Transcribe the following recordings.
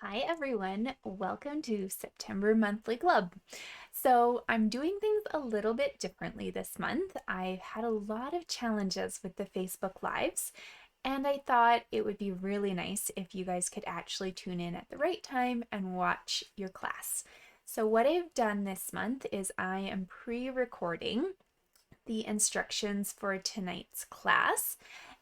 Hi everyone, welcome to September Monthly Club. So I'm doing things a little bit differently this month. I've had a lot of challenges with the Facebook Lives, and I thought it would be really nice if you guys could actually tune in at the right time and watch your class. So what I've done this month is I am pre-recording the instructions for tonight's class.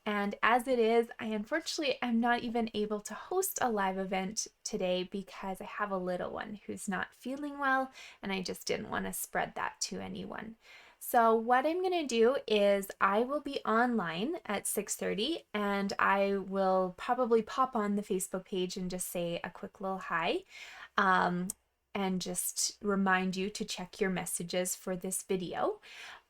And as it is, I unfortunately am not even able to host a live event today because I have a little one who's not feeling well, and I just didn't want to spread that to anyone. So what I'm going to do is I will be online at 6:30 and I will probably pop on the Facebook page and just say a quick little hi. Um, and just remind you to check your messages for this video.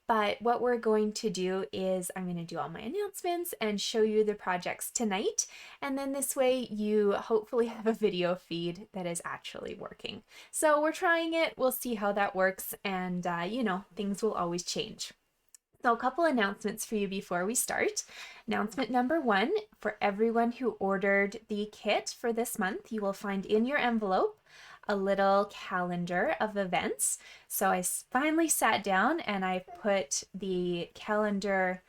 But what we're going to do is I'm going to do all my announcements and show you the projects tonight. And then this way you hopefully have a video feed that is actually working. So we're trying it. We'll see how that works. And, things will always change. So a couple announcements for you before we start. Announcement number one, for everyone who ordered the kit for this month, you will find in your envelope a little calendar of events. So I finally sat down and I put the calendar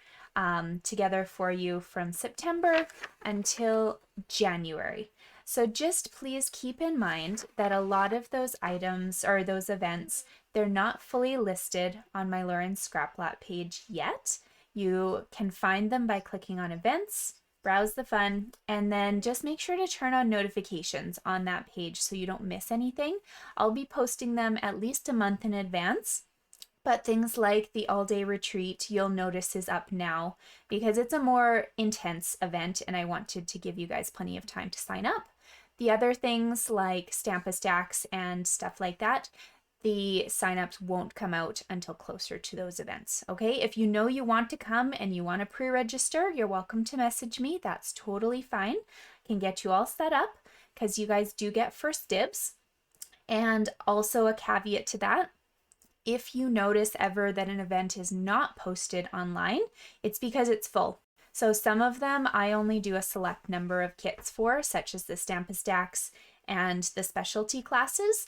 together for you from September until January. So just please keep in mind that a lot of those items or those events, they're not fully listed on my Lauren Scraplot page yet. You can find them by clicking on events, browse the fun, and then just make sure to turn on notifications on that page so you don't miss anything. I'll be posting them at least a month in advance. But things like the all-day retreat, you'll notice is up now because it's a more intense event and I wanted to give you guys plenty of time to sign up. The other things like Stacks and stuff like that, the signups won't come out until closer to those events. Okay, if you know you want to come and you want to pre-register, you're welcome to message me. That's totally fine. I can get you all set up because you guys do get first dibs. And also a caveat to that, if you notice ever that an event is not posted online, it's because it's full. So some of them I only do a select number of kits for, such as the Stacks and the specialty classes.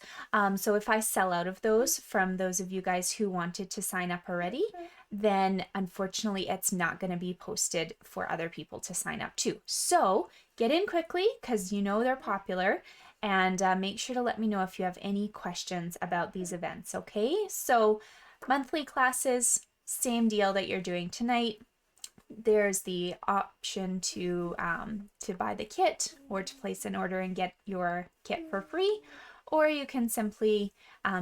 So if I sell out of those from those of you guys who wanted to sign up already, then unfortunately it's not going to be posted for other people to sign up to. So get in quickly because you know they're popular, and make sure to let me know if you have any questions about these events, okay? So monthly classes, same deal that you're doing tonight. There's the option to buy the kit or to place an order and get your kit for free, or you can simply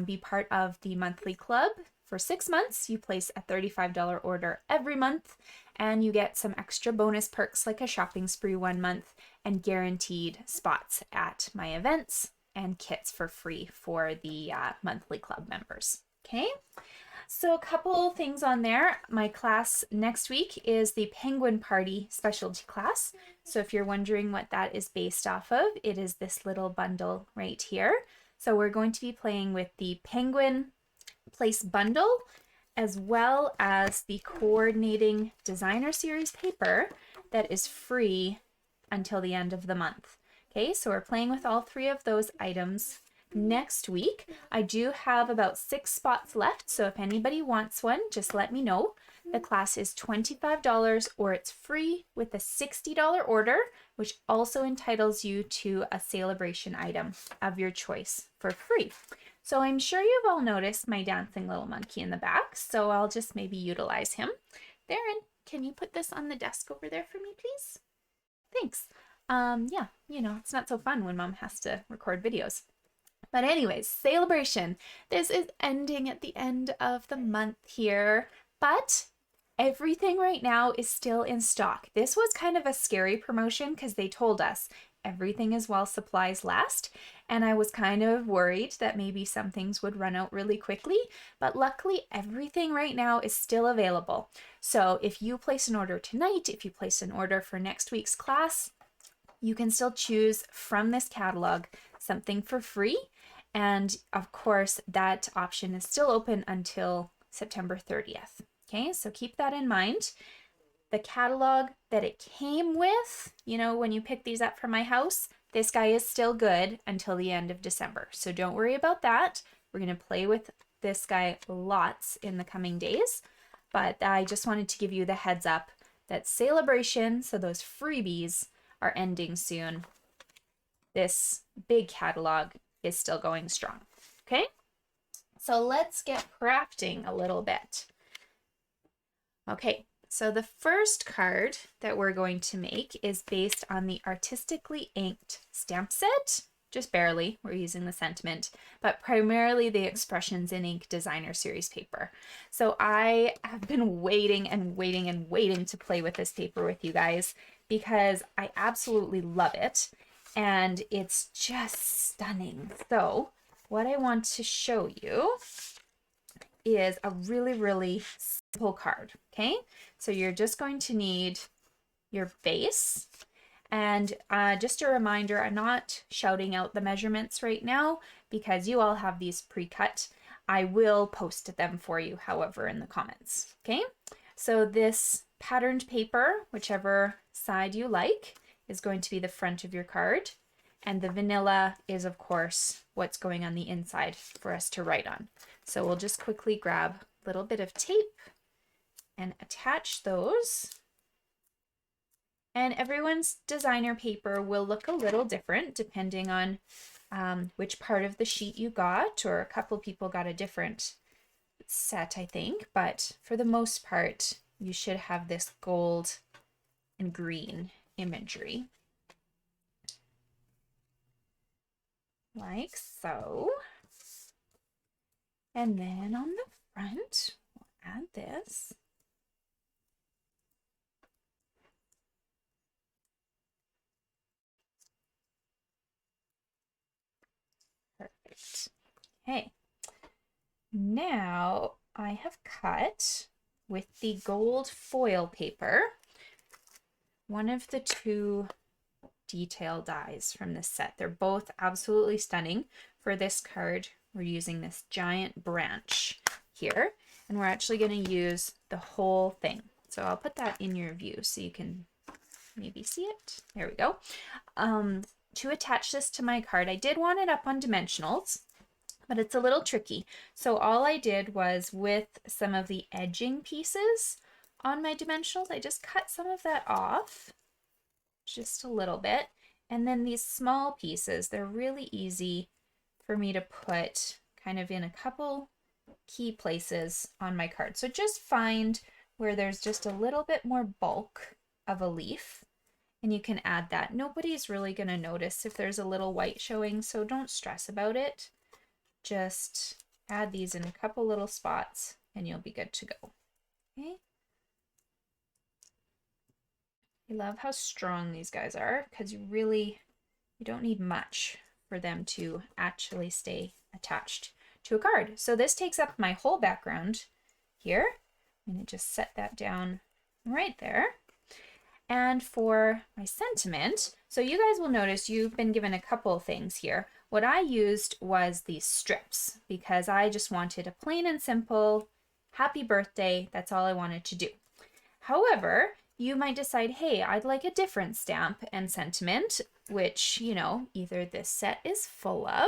be part of the monthly club. For 6 months, you place a $35 order every month, and you get some extra bonus perks like a shopping spree 1 month and guaranteed spots at my events and kits for free for the monthly club members. Okay? So a couple things on there. My class next week is the Penguin Party specialty class. So if you're wondering what that is based off of, it is this little bundle right here. So we're going to be playing with the Penguin Place bundle as well as the coordinating designer series paper that is free until the end of the month. Okay, so we're playing with all three of those items next week. I do have about 6 spots left, so if anybody wants one, just let me know. The class is $25 or it's free with a $60 order, which also entitles you to a celebration item of your choice for free. So I'm sure you've all noticed my dancing little monkey in the back, so I'll just maybe utilize him. Darren, can you put this on the desk over there for me, please? Thanks. Yeah, it's not so fun when mom has to record videos. But anyways, celebration. This is ending at the end of the month here, but everything right now is still in stock. This was kind of a scary promotion because they told us everything is while supplies last, and I was kind of worried that maybe some things would run out really quickly, but luckily everything right now is still available. So if you place an order tonight, if you place an order for next week's class, you can still choose from this catalog something for free. And of course, that option is still open until September 30th. Okay, so keep that in mind. The catalog that it came with, you know, when you pick these up from my house, this guy is still good until the end of December. So don't worry about that. We're going to play with this guy lots in the coming days. But I just wanted to give you the heads up that Celebration, so those freebies, are ending soon. This big catalog is still going strong. Okay? So let's get crafting a little bit. Okay, so the first card that we're going to make is based on the Artistically inked stamp set. Just barely, we're using the sentiment, but primarily the Expressions in Ink Designer Series paper. So I have been waiting and waiting and waiting to play with this paper with you guys because I absolutely love it and it's just stunning. So what I want to show you is a really, really simple card, okay? So you're just going to need your base. And just a reminder, I'm not shouting out the measurements right now because you all have these pre-cut. I will post them for you, however, in the comments, okay? So this patterned paper, whichever side you like, is going to be the front of your card. And the vanilla is, of course, what's going on the inside for us to write on. So we'll just quickly grab a little bit of tape and attach those. And everyone's designer paper will look a little different depending on which part of the sheet you got, or a couple people got a different set, I think. But for the most part, you should have this gold and green imagery. Like so. And then on the front, we'll add this. Perfect. Okay. Now I have cut with the gold foil paper one of the two detail dies from this set. They're both absolutely stunning. For this card, we're using this giant branch here, and we're actually going to use the whole thing. So I'll put that in your view so you can maybe see it. There we go. To attach this to my card, I did want it up on dimensionals, but it's a little tricky. So all I did was, with some of the edging pieces on my dimensionals, I just cut some of that off, just a little bit. And then these small pieces, they're really easy for me to put kind of in a couple key places on my card. So just find where there's just a little bit more bulk of a leaf, and you can add that. Nobody's really going to notice if there's a little white showing, so don't stress about it. Just add these in a couple little spots and you'll be good to go. Okay. I love how strong these guys are because you don't need much for them to actually stay attached to a card. So this takes up my whole background here. I'm going to just set that down right there. And for my sentiment, so you guys will notice you've been given a couple things here. What I used was these strips because I just wanted a plain and simple happy birthday. That's all I wanted to do. However, you might decide, hey, I'd like a different stamp and sentiment, which, you know, either this set is full of,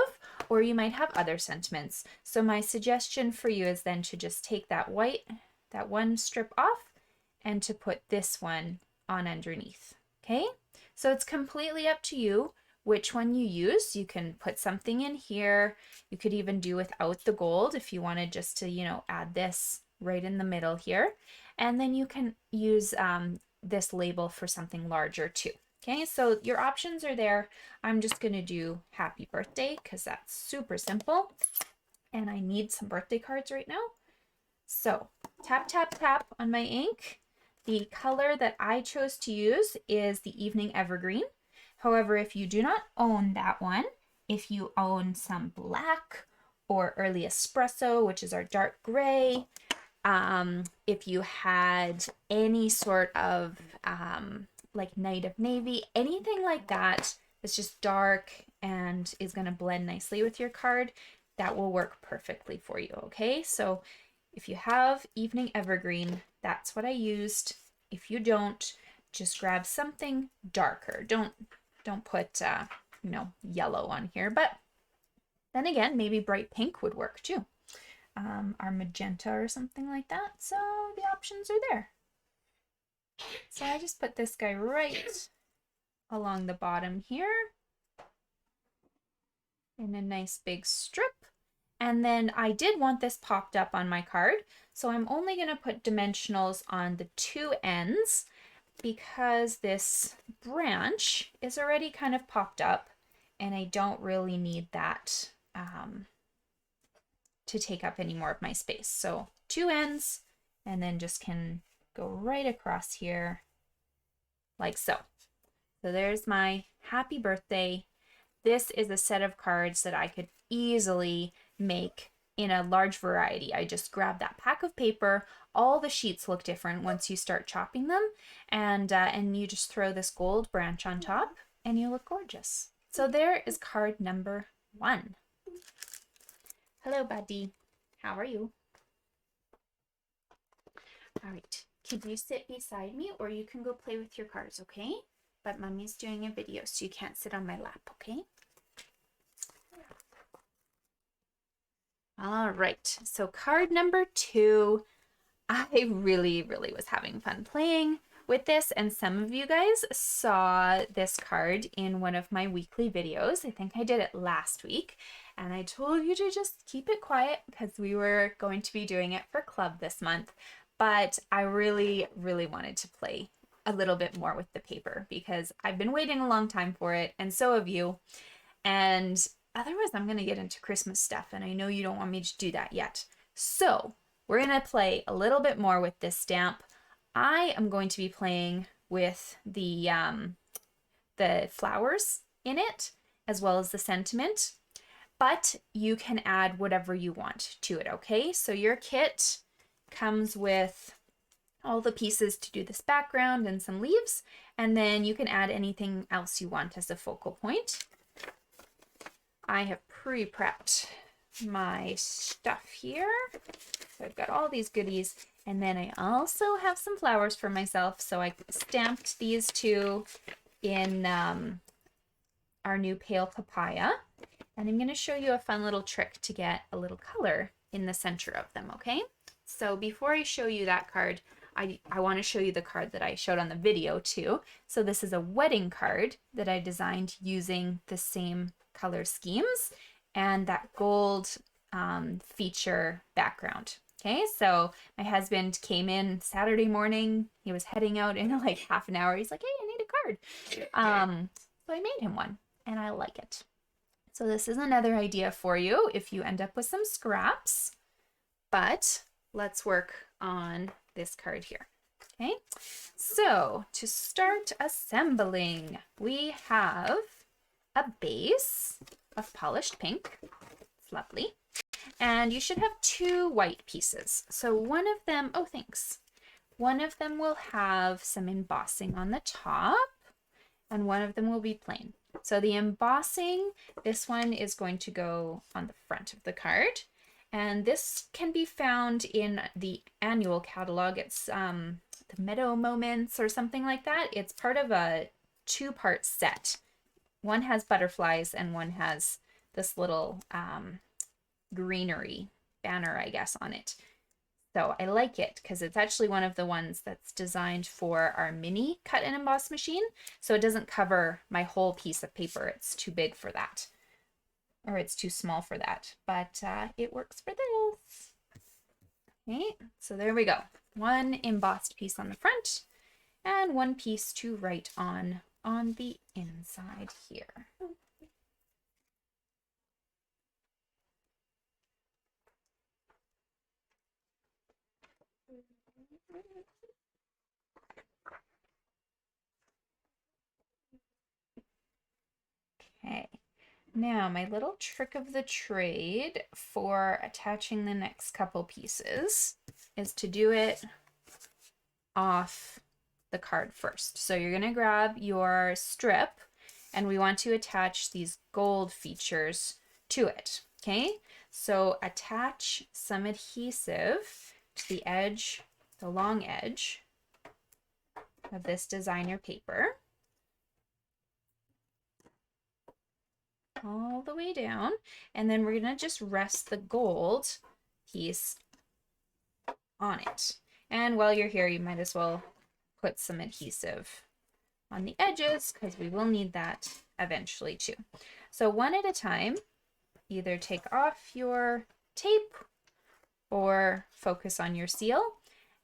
or you might have other sentiments. So my suggestion for you is then to just take that one strip off and to put this one on underneath. Okay, so it's completely up to you which one you use. You can put something in here. You could even do without the gold if you wanted just to, you know, add this right in the middle here. And then you can use this label for something larger too. Okay, so your options are there. I'm just going to do happy birthday because that's super simple. And I need some birthday cards right now. So tap, tap, tap on my ink. The color that I chose to use is the Evening Evergreen. However, if you do not own that one, if you own some black or Early Espresso, which is our dark gray, if you had any sort of like Night of Navy, anything like that that's just dark and is going to blend nicely with your card, that will work perfectly for you. Okay, so if you have Evening Evergreen, that's what I used. If you don't, just grab something darker. Don't put you know, yellow on here, but then again, maybe bright pink would work too. Or magenta or something like that. So the options are there. So I just put this guy right along the bottom here in a nice big strip. And then I did want this popped up on my card, so I'm only going to put dimensionals on the two ends because this branch is already kind of popped up and I don't really need that to take up any more of my space. So two ends, and then just can go right across here like so. So there's my happy birthday. This is a set of cards that I could easily make in a large variety. I just grab that pack of paper. All the sheets look different once you start chopping them, and you just throw this gold branch on top and you look gorgeous. So there is card number 1. Hello, buddy. How are you? All right. Could you sit beside me, or you can go play with your cards, okay? But mommy's doing a video, so you can't sit on my lap, okay? All right, so card number 2. I really was having fun playing with this, and some of you guys saw this card in one of my weekly videos. I think I did it last week, and I told you to just keep it quiet because we were going to be doing it for club this month. But I really wanted to play a little bit more with the paper because I've been waiting a long time for it, and so have you. And otherwise I'm going to get into Christmas stuff, and I know you don't want me to do that yet. So we're going to play a little bit more with this stamp. I am going to be playing with the flowers in it, as well as the sentiment, but you can add whatever you want to it, okay? So your kit comes with all the pieces to do this background and some leaves, and then you can add anything else you want as a focal point. I have pre-prepped my stuff here. So I've got all these goodies, and then I also have some flowers for myself. So I stamped these two in our new pale papaya, and I'm going to show you a fun little trick to get a little color in the center of them, okay? So before I show you that card, I want to show you the card that I showed on the video too. So this is a wedding card that I designed using the same color schemes and that gold feature background. Okay, so my husband came in Saturday morning. He was heading out in like half an hour. He's like, hey, I need a card. So I made him one, and I like it. So this is another idea for you if you end up with some scraps. But let's work on this card here. Okay, so to start assembling, we have a base of polished pink. It's lovely. And you should have 2 white pieces. So one of them, oh, thanks. One of them will have some embossing on the top, and one of them will be plain. So the embossing, this one is going to go on the front of the card. And this can be found in the annual catalog. It's the Meadow Moments or something like that. It's part of a 2-part set. One has butterflies and one has this little greenery banner, I guess, on it. So I like it because it's actually one of the ones that's designed for our mini cut and emboss machine. So it doesn't cover my whole piece of paper. It's too big for that. Or it's too small for that, but it works for this. Okay, so there we go. 1 embossed piece on the front and 1 piece to write on the inside here. Okay. Now, my little trick of the trade for attaching the next couple pieces is to do it off the card first. So you're going to grab your strip, and we want to attach these gold features to it. Okay, so attach some adhesive to the edge, the long edge of this designer paper all the way down, and then we're gonna just rest the gold piece on it. And while you're here, you might as well put some adhesive on the edges because we will need that eventually too. So one at a time, either take off your tape or focus on your seal,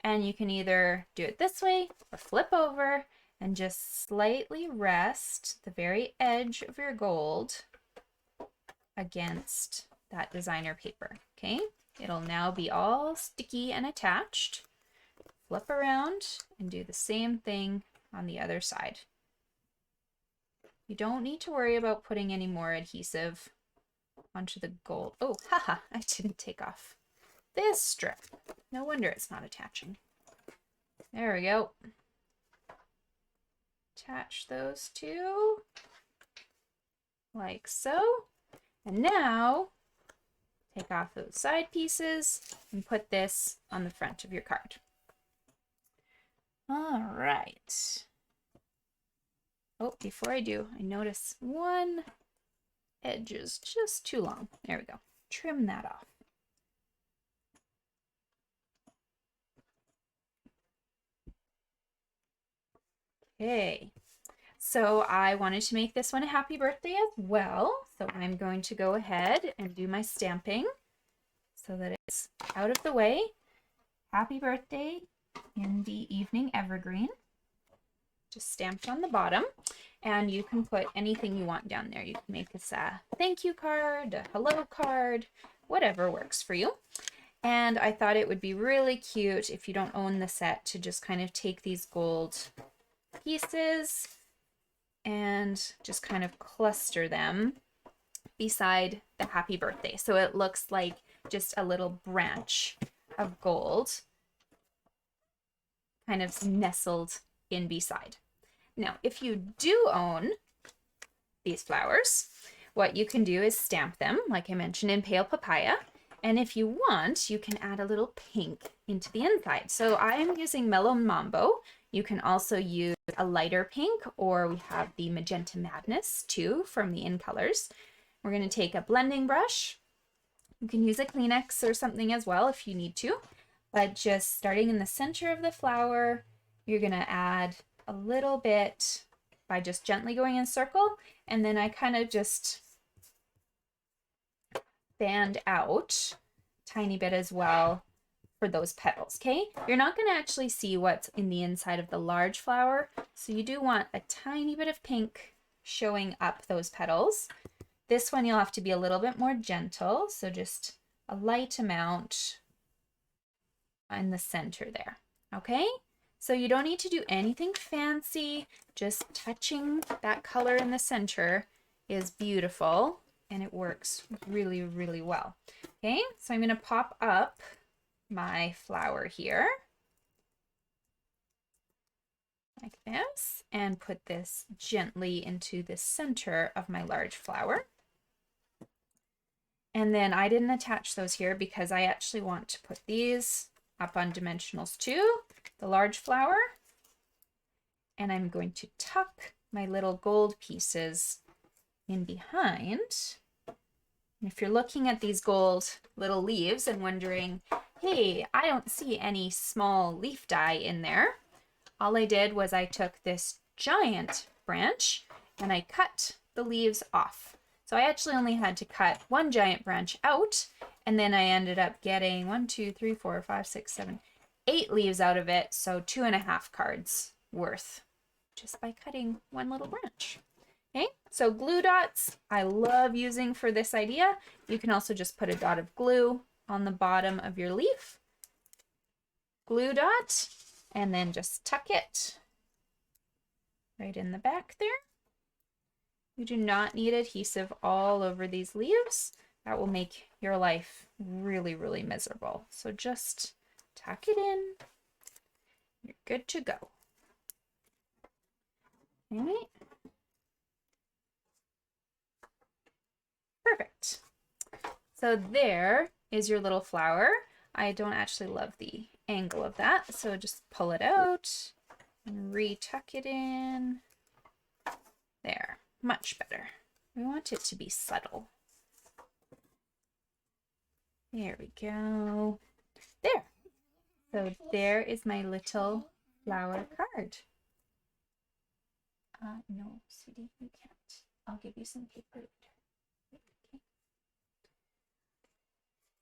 and you can either do it this way or flip over and just slightly rest the very edge of your gold against that designer paper. Okay, it'll now be all sticky and attached. Flip around and do the same thing on the other side. You don't need to worry about putting any more adhesive onto the gold. Oh, haha, I didn't take off this strip. No wonder it's not attaching. There we go. Attach those two like so. And now take off those side pieces and put this on the front of your card. All right. Oh, before I do, I notice one edge is just too long. There we go. Trim that off. Okay. So I wanted to make this one a happy birthday as well. So I'm going to go ahead and do my stamping so that it's out of the way. Happy birthday in the evening evergreen. Just stamped on the bottom. And you can put anything you want down there. You can make this a thank you card, a hello card, whatever works for you. And I thought it would be really cute if you don't own the set to just kind of take these gold pieces and just kind of cluster them beside the happy birthday. So it looks like just a little branch of gold kind of nestled in beside. Now, if you do own these flowers, what you can do is stamp them, like I mentioned, in pale papaya. And if you want, you can add a little pink into the inside. So I am using Melon Mambo. You can also use a lighter pink, or we have the Magenta Madness too from the In Colors. We're going to take a blending brush. You can use a Kleenex or something as well if you need to. But just starting in the center of the flower, you're going to add a little bit by just gently going in a circle, and then I kind of just band out a tiny bit as well for those petals. Okay, you're not going to actually see what's in the inside of the large flower, so you do want a tiny bit of pink showing up those petals. This one you'll have to be a little bit more gentle, so just a light amount in the center there. Okay, so you don't need to do anything fancy, just touching that color in the center is beautiful and it works really, really well. Okay, so I'm going to pop up my flower here like this and put this gently into the center of my large flower. And then I didn't attach those here because I actually want to put these up on dimensionals too, the large flower. And I'm going to tuck my little gold pieces in behind. And if you're looking at these gold little leaves and wondering, hey, I don't see any small leaf die in there, all I did was I took this giant branch and I cut the leaves off. So I actually only had to cut one giant branch out, and then I ended up getting 1, 2, 3, 4, 5, 6, 7, 8 leaves out of it, so 2.5 cards worth just by cutting one little branch. Okay, so glue dots I love using for this idea. You can also just put a dot of glue on the bottom of your leaf. Glue dot, and then just tuck it right in the back there. You do not need adhesive all over these leaves. That will make your life really, really miserable. So just tuck it in. You're good to go. All right. Perfect. So there is your little flower. I don't actually love the angle of that, so just pull it out and retuck it in. There, much better. We want it to be subtle. There we go. There. So there is my little flower card. No, sweetie, you can't. I'll give you some paper later. Okay.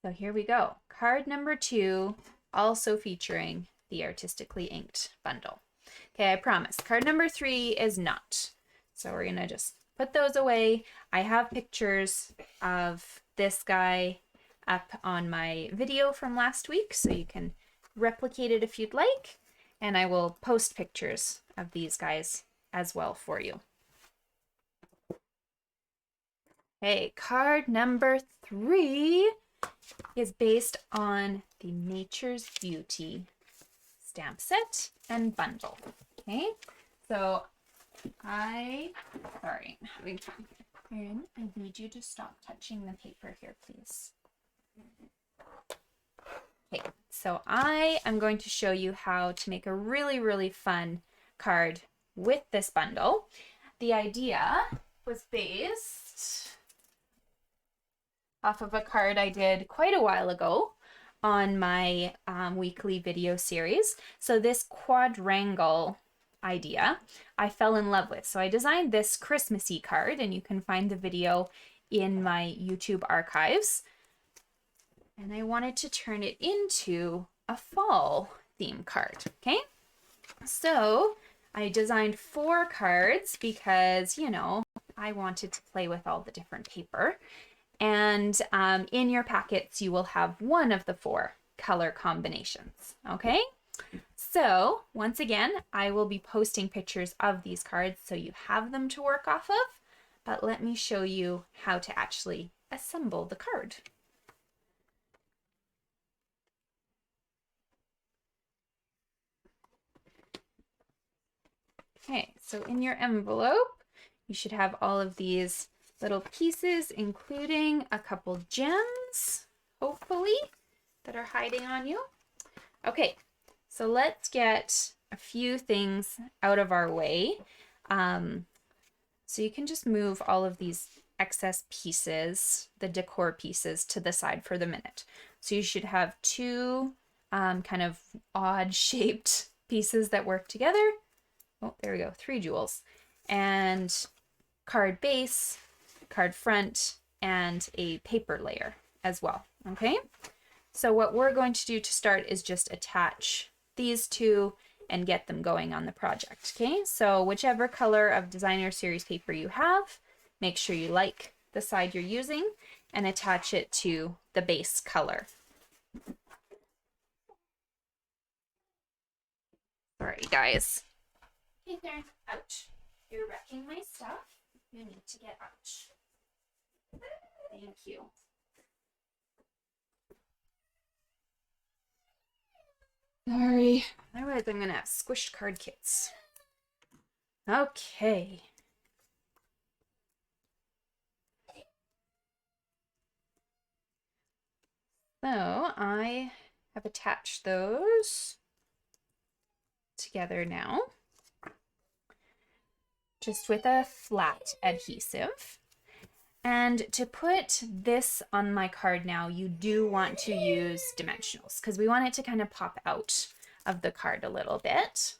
So here we go. Card number 2, also featuring the Artistically inked bundle. Okay, I promise. Card number 3 is not. So we're going to just put those away. I have pictures of this guy up on my video from last week, so you can replicate it if you'd like. And I will post pictures of these guys as well for you. Okay, card number 3 is based on the Nature's Beauty stamp set and bundle. Okay, so sorry, I'm having fun here. Erin, I need you to stop touching the paper here, please. Okay, so I am going to show you how to make a really, really fun card with this bundle. The idea was based off of a card I did quite a while ago on my weekly video series. So this quadrangle idea I fell in love with. So I designed this Christmassy card, and you can find the video in my YouTube archives. And I wanted to turn it into a fall theme card, okay? So I designed 4 cards because, you know, I wanted to play with all the different paper. And in your packets, you will have one of the 4 color combinations, okay? So once again, I will be posting pictures of these cards so you have them to work off of, but let me show you how to actually assemble the card. Okay, so in your envelope, you should have all of these little pieces, including a couple gems, hopefully, that are hiding on you. Okay, so let's get a few things out of our way. So you can just move all of these excess pieces, the decor pieces, to the side for the minute. So you should have 2 kind of odd shaped pieces that work together. Oh, there we go, 3 jewels. And card base, card front, and a paper layer as well, okay? So what we're going to do to start is just attach these 2 and get them going on the project, okay? So whichever color of designer series paper you have, make sure you like the side you're using and attach it to the base color. Sorry, guys. Hey there, ouch. You're wrecking my stuff. You need to get out. Thank you. Sorry. Otherwise, I'm going to have squished card kits. Okay. So I have attached those together now, just with a flat adhesive. And to put this on my card now, you do want to use dimensionals because we want it to kind of pop out of the card a little bit.